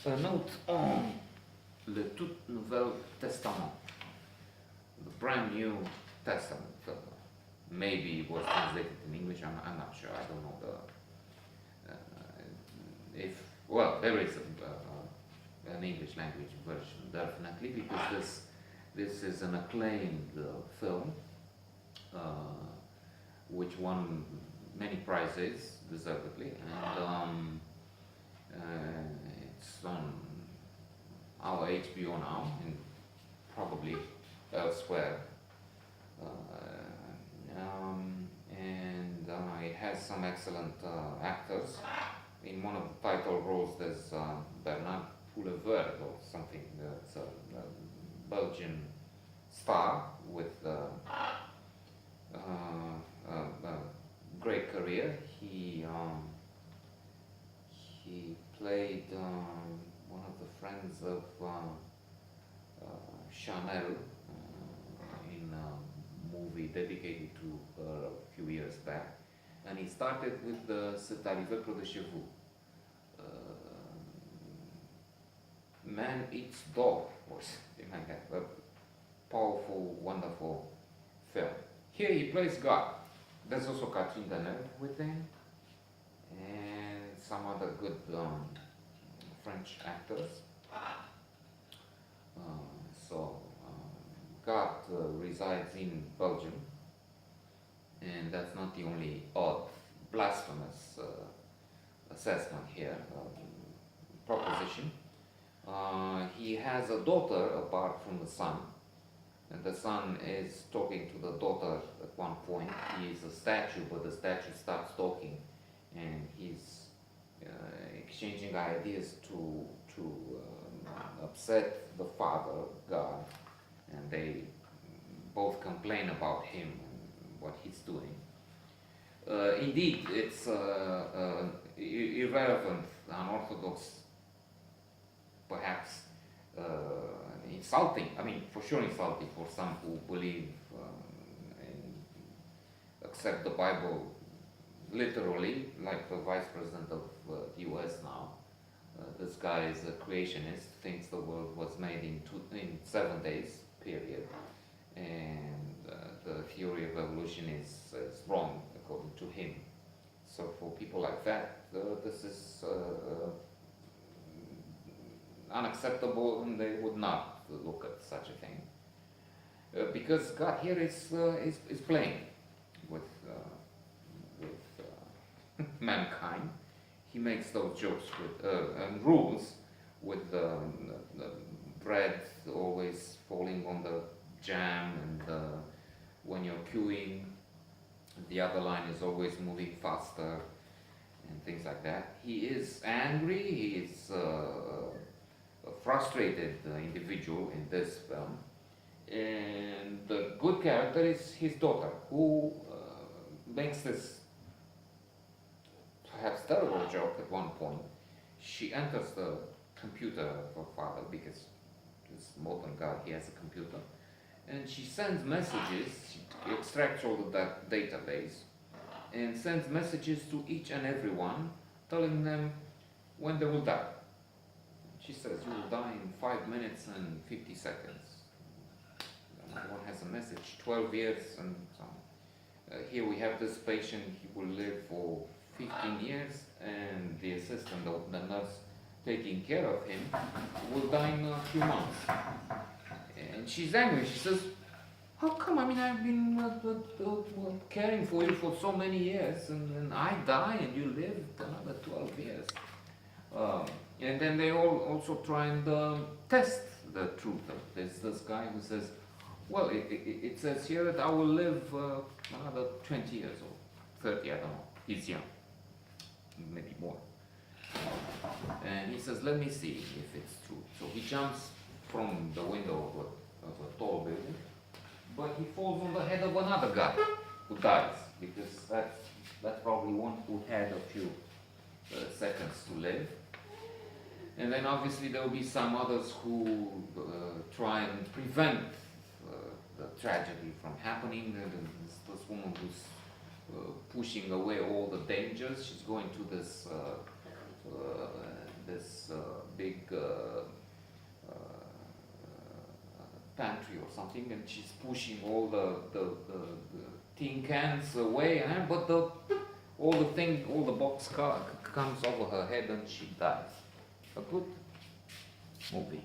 A note on le Tout Nouveau Testament, the brand new Testament. Maybe it was translated in English. I'm not sure. I don't know there is an English language version definitely, because this is an acclaimed film which won many prizes deservedly, and it's on our HBO now and probably elsewhere. And it has some excellent actors. In one of the title roles, there's Benoît Poelvoorde or something. It's a Belgian star with a great career. He played one of the friends of Chanel in a movie dedicated to her a few years back, and he started with the C'est arrivé près de chez vous. Man Eats Dog, or something like that. A powerful, wonderful film. Here he plays God. There's also Catherine Deneuve with him, and some other good French actors. God resides in Belgium, and that's not the only odd, blasphemous assessment here, proposition. He has a daughter apart from the son, and the son is talking to the daughter at one point. He is a statue, but the statue starts talking, and he's exchanging ideas to upset the father, God, and they both complain about him and what he's doing. Indeed, it's irrelevant, unorthodox, perhaps insulting. I mean, for sure insulting for some who believe and accept the Bible literally, like the Vice President of the US now. This guy is a creationist, thinks the world was made in 7 days, period, and the theory of evolution is wrong according to him. So for people like that, this is unacceptable, and they would not look at such a thing, because God here is playing with mankind. He makes those jokes with and rules with the bread always falling on the jam, and when you're queuing, the other line is always moving faster, and things like that. He is angry. He is a frustrated individual in this film, and the good character is his daughter, who makes this perhaps terrible joke at one point. She enters the computer of her father, because this modern guy, he has a computer, and she sends messages. She extracts all of that database and sends messages to each and every one, telling them when they will die. She says, you will die in 5 minutes and 50 seconds. One has a message, 12 years and so on. Here we have this patient, he will live for 15 years, and the assistant, the nurse taking care of him, will die in a few months. And she's angry. She says, how come? I mean, I've been caring for you for so many years, and I die and you live another 12 years. And then they all also try and test the truth. There's this guy who says, well, it says here that I will live another 20 years or 30, I don't know. He's young, maybe more. And he says, let me see if it's true. So he jumps from the window of a tall building, but he falls on the head of another guy who dies, because that's probably one who had a few seconds to live. And then obviously there will be some others who try and prevent the tragedy from happening. This woman who's pushing away all the dangers. She's going to this this big pantry or something, and she's pushing all the tin cans away, but all the box car comes over her head and she dies. A good movie.